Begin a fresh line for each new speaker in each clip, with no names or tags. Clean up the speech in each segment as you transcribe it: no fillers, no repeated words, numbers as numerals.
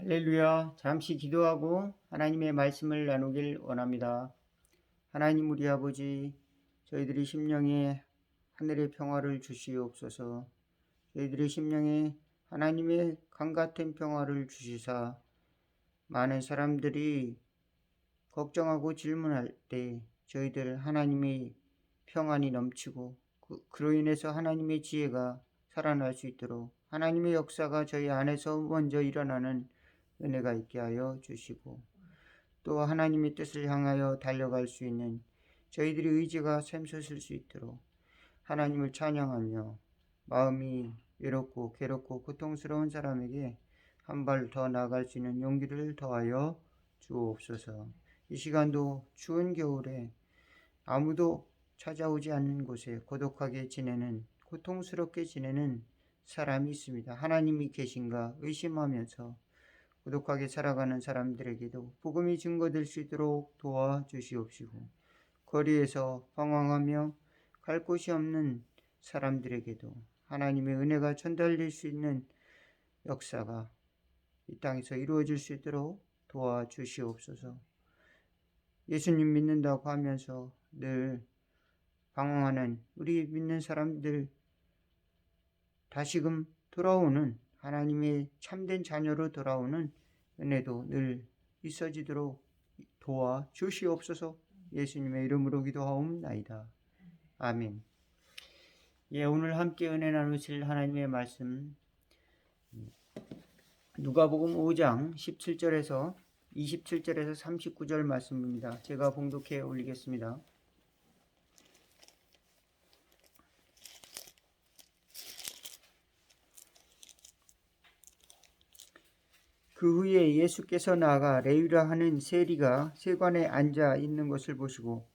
할렐루야. 잠시 기도하고 하나님의 말씀을 나누길 원합니다. 하나님 우리 아버지, 저희들이 심령에 하늘의 평화를 주시옵소서. 저희들의 심령에 하나님의 강같은 평화를 주시사 많은 사람들이 걱정하고 질문할 때 저희들 하나님의 평안이 넘치고 그로 인해서 하나님의 지혜가 살아날 수 있도록 하나님의 역사가 저희 안에서 먼저 일어나는 은혜가 있게 하여 주시고, 또 하나님의 뜻을 향하여 달려갈 수 있는 저희들의 의지가 샘솟을 수 있도록 하나님을 찬양하며 마음이 외롭고 괴롭고 고통스러운 사람에게 한 발 더 나아갈 수 있는 용기를 더하여 주옵소서. 이 시간도 추운 겨울에 아무도 찾아오지 않는 곳에 고독하게 지내는, 고통스럽게 지내는 사람이 있습니다. 하나님이 계신가 의심하면서 고독하게 살아가는 사람들에게도 복음이 증거될 수 있도록 도와주시옵시고, 거리에서 방황하며 갈 곳이 없는 사람들에게도 하나님의 은혜가 전달될 수 있는 역사가 이 땅에서 이루어질 수 있도록 도와주시옵소서. 예수님 믿는다고 하면서 늘 방황하는 우리 믿는 사람들, 다시금 돌아오는 하나님의 참된 자녀로 돌아오는 은혜도 늘 있어지도록 도와주시옵소서. 예수님의 이름으로 기도하옵나이다. 아멘. 오늘 함께 은혜 나누실 하나님의 말씀, 누가복음 5장 17절에서 27절에서 39절 말씀입니다. 제가 봉독해 올리겠습니다. 그 후에 예수께서 나아가 레위라 하는 세리가 세관에 앉아 있는 것을 보시고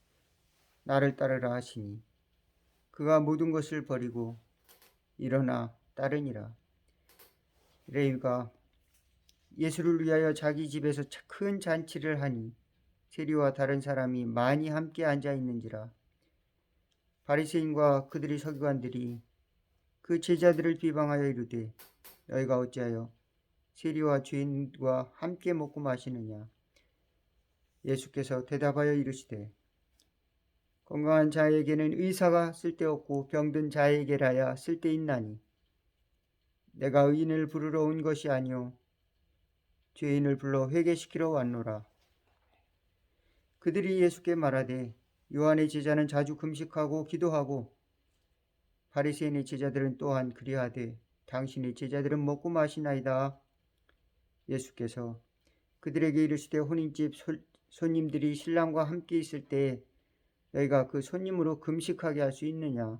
나를 따르라 하시니, 그가 모든 것을 버리고 일어나 따르니라. 레위가 예수를 위하여 자기 집에서 큰 잔치를 하니 세리와 다른 사람이 많이 함께 앉아 있는지라. 바리새인과 그들의 서기관들이 그 제자들을 비방하여 이르되, 너희가 어찌하여 세리와 죄인과 함께 먹고 마시느냐. 예수께서 대답하여 이르시되, 건강한 자에게는 의사가 쓸데없고 병든 자에게라야 쓸데있나니 내가 의인을 부르러 온 것이 아니요 죄인을 불러 회개시키러 왔노라. 그들이 예수께 말하되, 요한의 제자는 자주 금식하고 기도하고 바리새인의 제자들은 또한 그리하되 당신의 제자들은 먹고 마시나이다. 예수께서 그들에게 이르시되, 혼인집 손님들이 신랑과 함께 있을 때에 너희가 그 손님으로 금식하게 할 수 있느냐.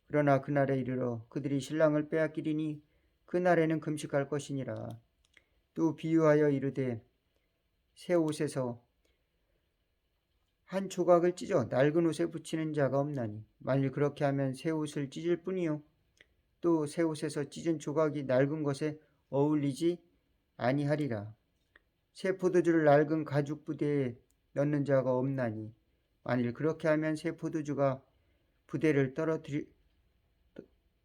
그러나 그날에 이르러 그들이 신랑을 빼앗기리니 그날에는 금식할 것이니라. 또 비유하여 이르되, 새 옷에서 한 조각을 찢어 낡은 옷에 붙이는 자가 없나니 만일 그렇게 하면 새 옷을 찢을 뿐이요 또 새 옷에서 찢은 조각이 낡은 것에 어울리지 아니하리라. 새 포도주를 낡은 가죽 부대에 넣는 자가 없나니 만일 그렇게 하면 새 포도주가 부대를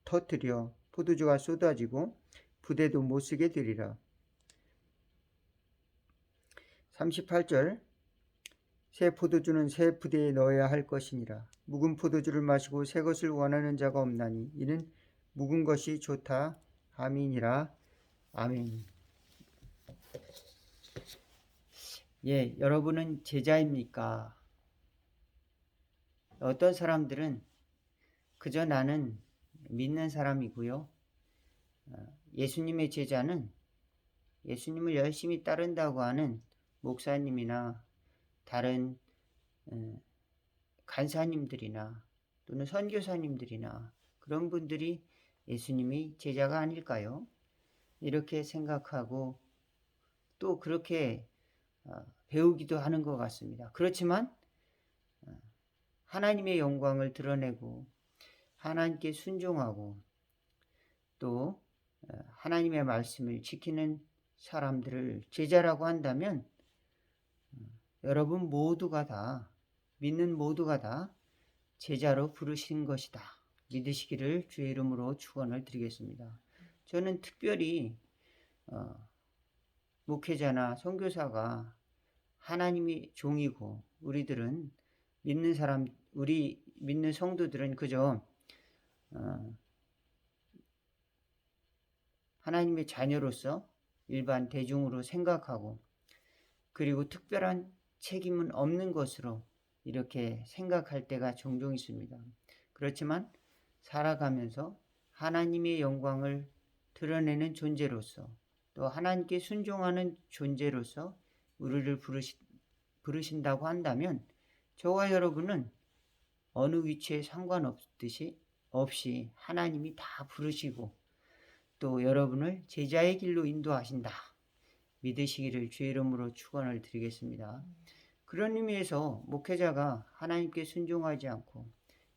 터뜨려 포도주가 쏟아지고 부대도 못 쓰게 되리라. 38절, 새 포도주는 새 부대에 넣어야 할 것이니라. 묵은 포도주를 마시고 새 것을 원하는 자가 없나니 이는 묵은 것이 좋다 함이니라. 아멘. 여러분은 제자입니까? 어떤 사람들은 그저 나는 믿는 사람이고요, 예수님의 제자는 예수님을 열심히 따른다고 하는 목사님이나 다른 간사님들이나 또는 선교사님들이나 그런 분들이 예수님이 제자가 아닐까요? 이렇게 생각하고 또 그렇게 배우기도 하는 것 같습니다. 그렇지만 하나님의 영광을 드러내고 하나님께 순종하고 또 하나님의 말씀을 지키는 사람들을 제자라고 한다면 여러분 모두가 다, 믿는 모두가 다 제자로 부르신 것이다 믿으시기를 주의 이름으로 축원을 드리겠습니다. 저는 특별히 목회자나 선교사가 하나님이 종이고 우리들은 우리 믿는 성도들은 그저 하나님의 자녀로서 일반 대중으로 생각하고 그리고 특별한 책임은 없는 것으로 이렇게 생각할 때가 종종 있습니다. 그렇지만 살아가면서 하나님의 영광을 드러내는 존재로서 또 하나님께 순종하는 존재로서 우리를 부르신다고 한다면 저와 여러분은 어느 위치에 상관없이 하나님이 다 부르시고 또 여러분을 제자의 길로 인도하신다. 믿으시기를 주의 이름으로 축원을 드리겠습니다. 그런 의미에서 목회자가 하나님께 순종하지 않고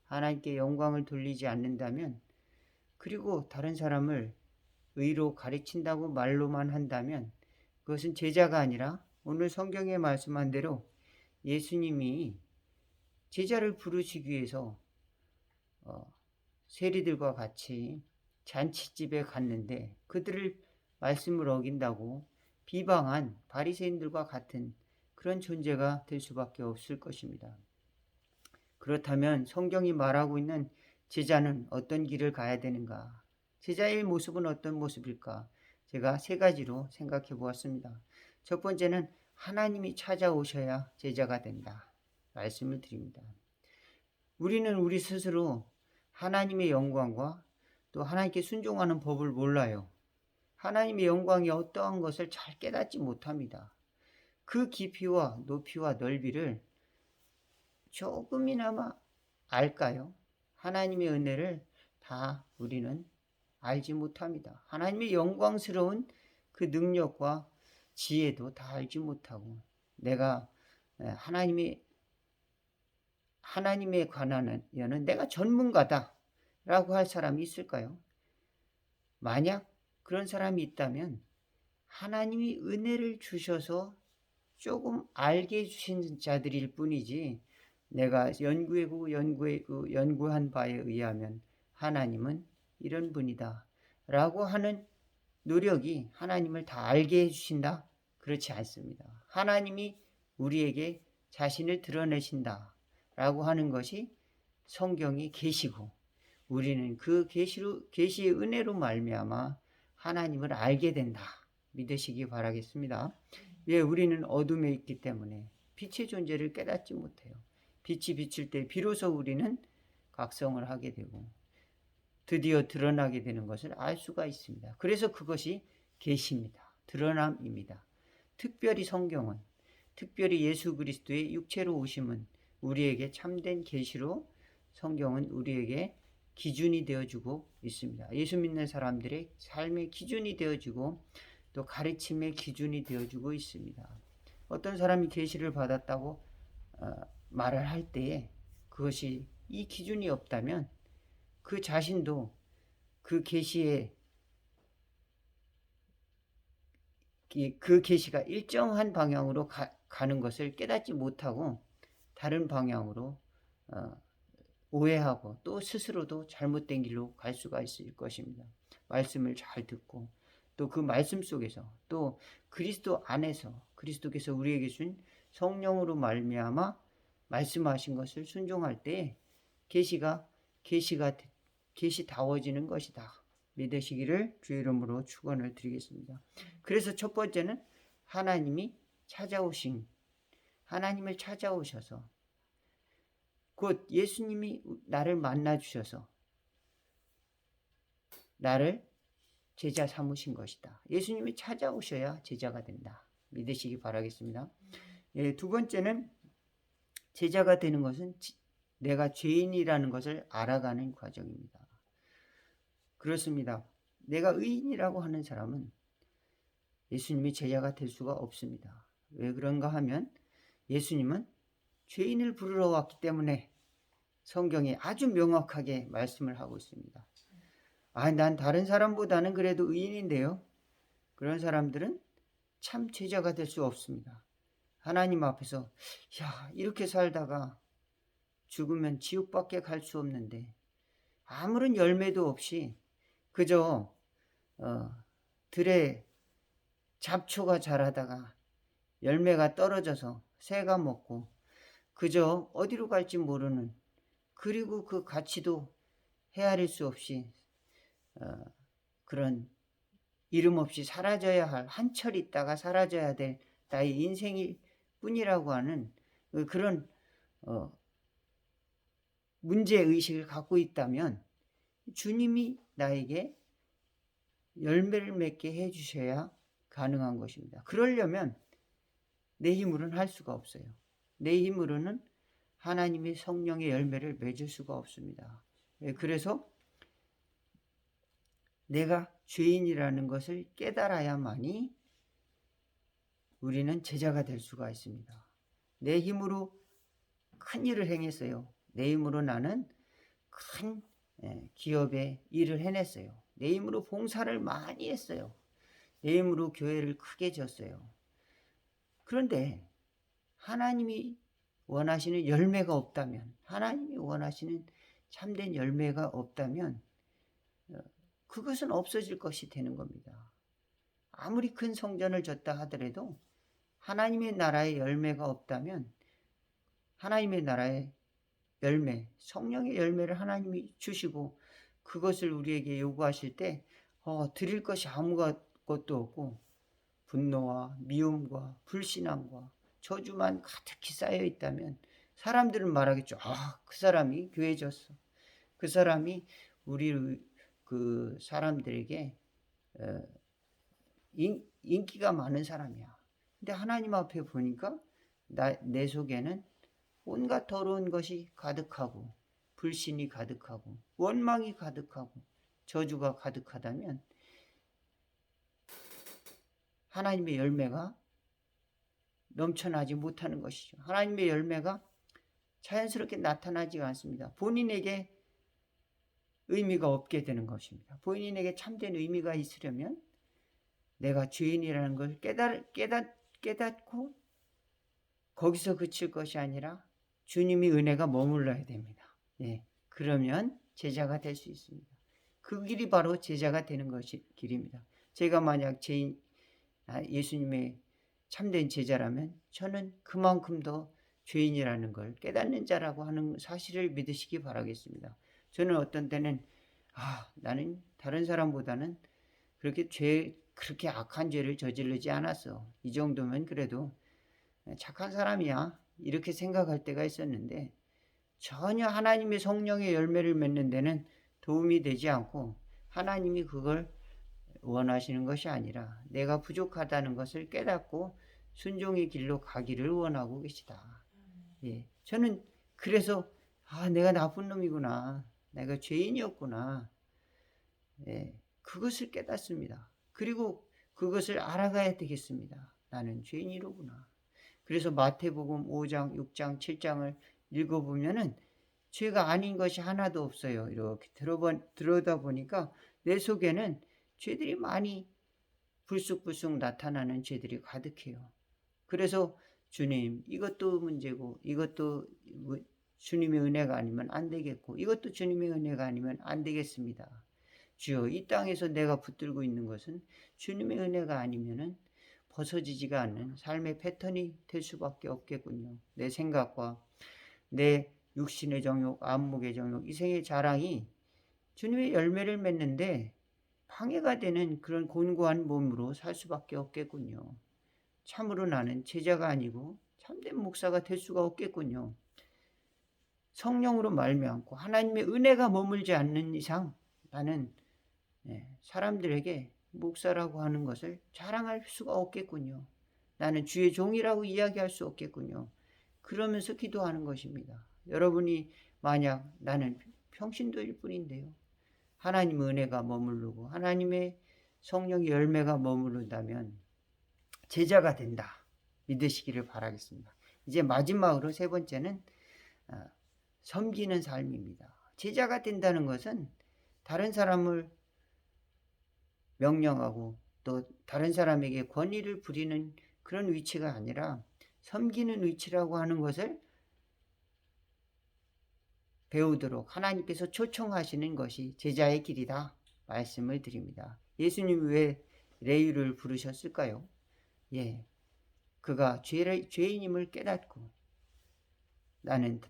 하나님께 영광을 돌리지 않는다면 그리고 다른 사람을 의로 가르친다고 말로만 한다면 그것은 제자가 아니라 오늘 성경에 말씀한 대로 예수님이 제자를 부르시기 위해서 세리들과 같이 잔치집에 갔는데 그들을 말씀을 어긴다고 비방한 바리새인들과 같은 그런 존재가 될 수밖에 없을 것입니다. 그렇다면 성경이 말하고 있는 제자는 어떤 길을 가야 되는가? 제자의 모습은 어떤 모습일까? 제가 세 가지로 생각해 보았습니다. 첫 번째는 하나님이 찾아오셔야 제자가 된다. 말씀을 드립니다. 우리는 우리 스스로 하나님의 영광과 또 하나님께 순종하는 법을 몰라요. 하나님의 영광이 어떠한 것을 잘 깨닫지 못합니다. 그 깊이와 높이와 넓이를 조금이나마 알까요? 하나님의 은혜를 다 우리는 알지 못합니다. 하나님의 영광스러운 그 능력과 지혜도 다 알지 못하고 내가 하나님에 관한 여는 내가 전문가다 라고 할 사람이 있을까요? 만약 그런 사람이 있다면 하나님이 은혜를 주셔서 조금 알게 해주신 자들일 뿐이지 내가 연구한 바에 의하면 하나님은 이런 분이다 라고 하는 노력이 하나님을 다 알게 해주신다? 그렇지 않습니다. 하나님이 우리에게 자신을 드러내신다 라고 하는 것이 성경의 계시고 우리는 그 계시의 은혜로 말미암아 하나님을 알게 된다. 믿으시기 바라겠습니다. 예, 우리는 어둠에 있기 때문에 빛의 존재를 깨닫지 못해요. 빛이 비칠 때 비로소 우리는 각성을 하게 되고 드디어 드러나게 되는 것을 알 수가 있습니다. 그래서 그것이 계시입니다. 드러남입니다. 특별히 성경은 특별히 예수 그리스도의 육체로 오심은 우리에게 참된 계시로 성경은 우리에게 기준이 되어주고 있습니다. 예수 믿는 사람들의 삶의 기준이 되어주고 또 가르침의 기준이 되어주고 있습니다. 어떤 사람이 계시를 받았다고 말을 할 때에 그것이 이 기준이 없다면 그 자신도 그 계시에 그 계시가 일정한 방향으로 가는 것을 깨닫지 못하고 다른 방향으로 오해하고 또 스스로도 잘못된 길로 갈 수가 있을 것입니다. 말씀을 잘 듣고 또 그 말씀 속에서 또 그리스도 안에서 그리스도께서 우리에게 준 성령으로 말미암아 말씀하신 것을 순종할 때 계시다워지는 것이다. 믿으시기를 주의 이름으로 축원을 드리겠습니다. 그래서 첫 번째는 하나님을 찾아오셔서 곧 예수님이 나를 만나 주셔서 나를 제자 삼으신 것이다. 예수님이 찾아오셔야 제자가 된다. 믿으시기 바라겠습니다. 예, 두 번째는 제자가 되는 것은 내가 죄인이라는 것을 알아가는 과정입니다. 그렇습니다. 내가 의인이라고 하는 사람은 예수님이 제자가 될 수가 없습니다. 왜 그런가 하면 예수님은 죄인을 부르러 왔기 때문에 성경에 아주 명확하게 말씀을 하고 있습니다. 난 다른 사람보다는 그래도 의인인데요. 그런 사람들은 참 제자가 될 수 없습니다. 하나님 앞에서 이렇게 살다가 죽으면 지옥밖에 갈 수 없는데 아무런 열매도 없이 그저 들에 잡초가 자라다가 열매가 떨어져서 새가 먹고 그저 어디로 갈지 모르는, 그리고 그 가치도 헤아릴 수 없이 그런 이름 없이 사라져야 할, 한철 있다가 사라져야 될 나의 인생일 뿐이라고 하는 그런 문제의식을 갖고 있다면 주님이 나에게 열매를 맺게 해주셔야 가능한 것입니다. 그러려면 내 힘으로는 할 수가 없어요. 내 힘으로는 하나님의 성령의 열매를 맺을 수가 없습니다. 그래서 내가 죄인이라는 것을 깨달아야만이 우리는 제자가 될 수가 있습니다. 내 힘으로 큰 일을 행했어요. 내 힘으로 나는 큰 기업에 일을 해냈어요. 내 힘으로 봉사를 많이 했어요. 내 힘으로 교회를 크게 지었어요. 그런데 하나님이 원하시는 열매가 없다면, 하나님이 원하시는 참된 열매가 없다면 그것은 없어질 것이 되는 겁니다. 아무리 큰 성전을 졌다 하더라도 하나님의 나라의 열매가 없다면, 하나님의 나라의 열매, 성령의 열매를 하나님이 주시고 그것을 우리에게 요구하실 때 드릴 것이 아무것도 없고 분노와 미움과 불신앙과 저주만 가득히 쌓여 있다면 사람들은 말하겠죠. 그 사람이 교회 졌어. 그 사람이 우리 그 사람들에게 인기가 많은 사람이야. 근데 하나님 앞에 보니까 내 속에는 온갖 더러운 것이 가득하고 불신이 가득하고 원망이 가득하고 저주가 가득하다면 하나님의 열매가 넘쳐나지 못하는 것이죠. 하나님의 열매가 자연스럽게 나타나지 않습니다. 본인에게 의미가 없게 되는 것입니다. 본인에게 참된 의미가 있으려면 내가 죄인이라는 걸 깨닫고 거기서 그칠 것이 아니라 주님의 은혜가 머물러야 됩니다. 그러면 제자가 될 수 있습니다. 그 길이 바로 제자가 되는 것이 길입니다. 제가 만약 예수님의 참된 제자라면 저는 그만큼 더 죄인이라는 걸 깨닫는 자라고 하는 사실을 믿으시기 바라겠습니다. 저는 어떤 때는 나는 다른 사람보다는 그렇게 악한 죄를 저지르지 않았어. 이 정도면 그래도 착한 사람이야. 이렇게 생각할 때가 있었는데 전혀 하나님의 성령의 열매를 맺는 데는 도움이 되지 않고 하나님이 그걸 원하시는 것이 아니라 내가 부족하다는 것을 깨닫고 순종의 길로 가기를 원하고 계시다. 저는 그래서 내가 나쁜 놈이구나. 내가 죄인이었구나. 그것을 깨닫습니다. 그리고 그것을 알아가야 되겠습니다. 나는 죄인이로구나. 그래서 마태복음 5장, 6장, 7장을 읽어보면은 죄가 아닌 것이 하나도 없어요. 이렇게 들여다 보니까 내 속에는 죄들이 많이 불쑥불쑥 나타나는 죄들이 가득해요. 그래서 주님, 이것도 문제고 이것도 주님의 은혜가 아니면 안 되겠고 이것도 주님의 은혜가 아니면 안 되겠습니다. 주여, 이 땅에서 내가 붙들고 있는 것은 주님의 은혜가 아니면은 벗어지지가 않는 삶의 패턴이 될 수밖에 없겠군요. 내 생각과 내 육신의 정욕, 안목의 정욕, 이생의 자랑이 주님의 열매를 맺는데 방해가 되는 그런 곤고한 몸으로 살 수밖에 없겠군요. 참으로 나는 제자가 아니고 참된 목사가 될 수가 없겠군요. 성령으로 말미암고 하나님의 은혜가 머물지 않는 이상 나는 사람들에게 목사라고 하는 것을 자랑할 수가 없겠군요. 나는 주의 종이라고 이야기할 수 없겠군요. 그러면서 기도하는 것입니다. 여러분이 만약 나는 평신도일 뿐인데요. 하나님의 은혜가 머무르고 하나님의 성령의 열매가 머무른다면 제자가 된다. 믿으시기를 바라겠습니다. 이제 마지막으로 세 번째는 섬기는 삶입니다. 제자가 된다는 것은 다른 사람을 명령하고 또 다른 사람에게 권위를 부리는 그런 위치가 아니라 섬기는 위치라고 하는 것을 배우도록 하나님께서 초청하시는 것이 제자의 길이다 말씀을 드립니다. 예수님 왜 레위를 부르셨을까요? 예, 그가 죄인임을 깨닫고 나는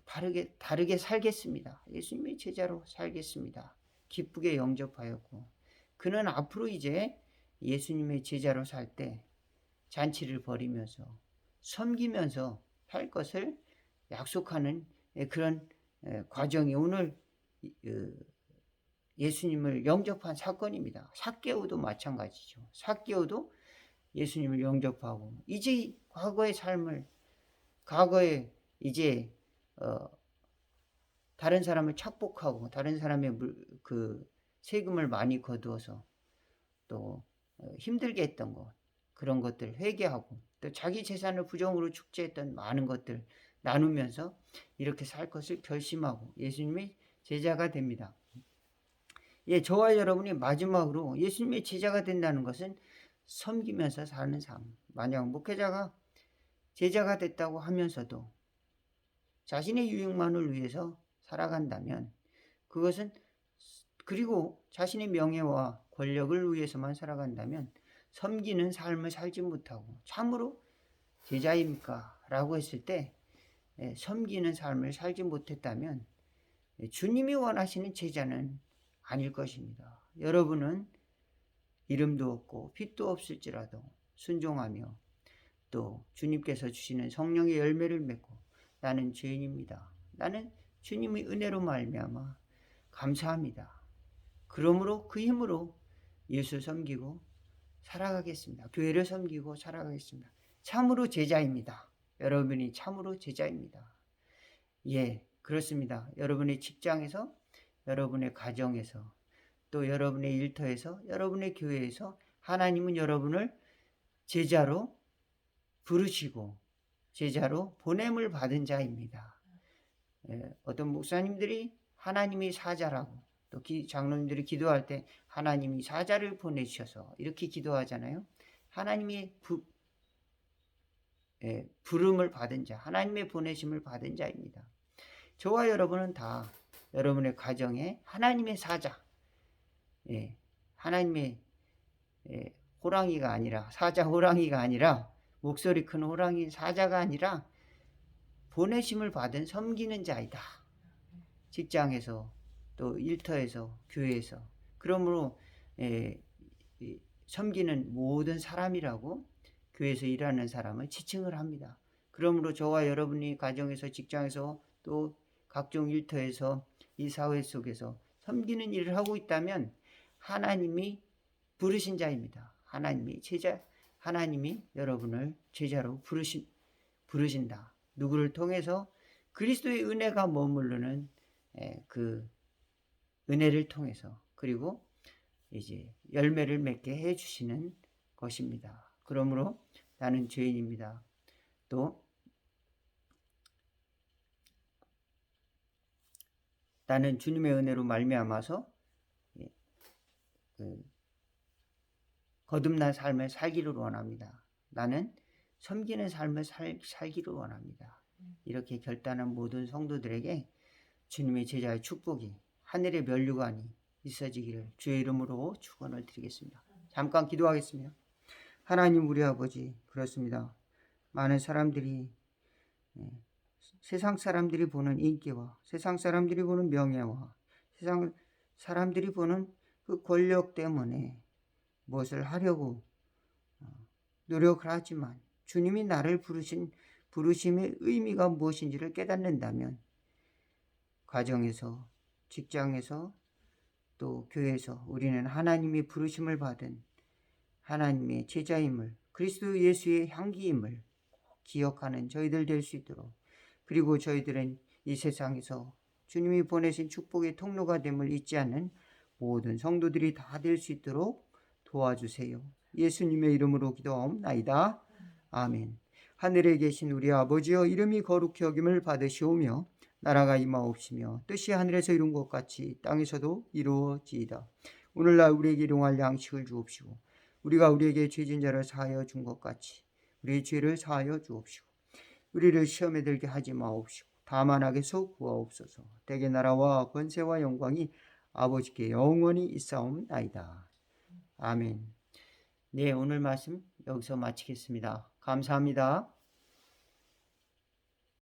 다르게 살겠습니다. 예수님의 제자로 살겠습니다. 기쁘게 영접하였고, 그는 앞으로 이제 예수님의 제자로 살 때 잔치를 벌이면서 섬기면서 할 것을 약속하는 그런 과정이 오늘 예수님을 영접한 사건입니다. 삭개오도 마찬가지죠. 삭개오도 예수님을 영접하고 이제 과거에 이제 다른 사람을 착복하고 다른 사람의 그 세금을 많이 거두어서 또 힘들게 했던 것, 그런 것들 회개하고 또 자기 재산을 부정으로 축제했던 많은 것들 나누면서 이렇게 살 것을 결심하고 예수님의 제자가 됩니다. 예, 저와 여러분이 마지막으로 예수님의 제자가 된다는 것은 섬기면서 사는 삶. 만약 목회자가 제자가 됐다고 하면서도 자신의 유익만을 위해서 살아간다면 그것은, 그리고 자신의 명예와 권력을 위해서만 살아간다면 섬기는 삶을 살지 못하고 참으로 제자입니까? 라고 했을 때 섬기는 삶을 살지 못했다면 주님이 원하시는 제자는 아닐 것입니다. 여러분은 이름도 없고 빛도 없을지라도 순종하며 또 주님께서 주시는 성령의 열매를 맺고 나는 죄인입니다. 나는 주님의 은혜로 말미암아 감사합니다. 그러므로 그 힘으로 예수 섬기고 살아가겠습니다. 교회를 섬기고 살아가겠습니다. 참으로 제자입니다. 여러분이 참으로 제자입니다. 예, 그렇습니다. 여러분의 직장에서, 여러분의 가정에서, 또 여러분의 일터에서, 여러분의 교회에서 하나님은 여러분을 제자로 부르시고 제자로 보냄을 받은 자입니다. 예, 어떤 목사님들이 하나님이 사자라고, 또 장로님들이 기도할 때 하나님이 사자를 보내주셔서 이렇게 기도하잖아요. 하나님의 부름을 받은 자, 하나님의 보내심을 받은 자입니다. 저와 여러분은 다 여러분의 가정에 하나님의 사자, 하나님의 호랑이가 아니라, 사자 호랑이가 아니라, 목소리 큰 호랑이 사자가 아니라 보내심을 받은 섬기는 자이다. 직장에서 또 일터에서 교회에서. 그러므로 섬기는 모든 사람이라고 교회에서 일하는 사람을 지칭을 합니다. 그러므로 저와 여러분이 가정에서, 직장에서, 또 각종 일터에서, 이 사회 속에서 섬기는 일을 하고 있다면 하나님이 부르신 자입니다. 하나님이 여러분을 제자로 부르신다. 누구를 통해서? 그리스도의 은혜가 머무르는 그 은혜를 통해서, 그리고 이제 열매를 맺게 해주시는 것입니다. 그러므로 나는 죄인입니다. 또 나는 주님의 은혜로 말미암아서 거듭난 삶을 살기를 원합니다. 나는 섬기는 삶을 살기를 원합니다. 이렇게 결단한 모든 성도들에게 주님의 제자의 축복이, 하늘의 면류관이 있어지기를 주의 이름으로 축원을 드리겠습니다. 잠깐 기도하겠습니다. 하나님 우리 아버지, 그렇습니다. 많은 사람들이, 세상 사람들이 보는 인기와 세상 사람들이 보는 명예와 세상 사람들이 보는 그 권력 때문에 무엇을 하려고 노력을 하지만 주님이 나를 부르심의 의미가 무엇인지를 깨닫는다면 가정에서, 직장에서, 또 교회에서 우리는 하나님이 부르심을 받은 하나님의 제자임을, 그리스도 예수의 향기임을 기억하는 저희들 될 수 있도록, 그리고 저희들은 이 세상에서 주님이 보내신 축복의 통로가 됨을 잊지 않는 모든 성도들이 다 될 수 있도록 도와주세요. 예수님의 이름으로 기도하옵나이다. 아멘. 하늘에 계신 우리 아버지여, 이름이 거룩히 여김을 받으시오며 나라가 임하옵시며 뜻이 하늘에서 이룬 것 같이 땅에서도 이루어지이다. 오늘날 우리에게 일용할 양식을 주옵시고 우리가 우리에게 죄진 자를 사하여 준 것 같이 우리의 죄를 사하여 주옵시고 우리를 시험에 들게 하지 마옵시고 다만 악에서 구하옵소서. 대개 나라와 권세와 영광이 아버지께 영원히 있사옵나이다. 아멘. 네, 오늘 말씀 여기서 마치겠습니다. 감사합니다.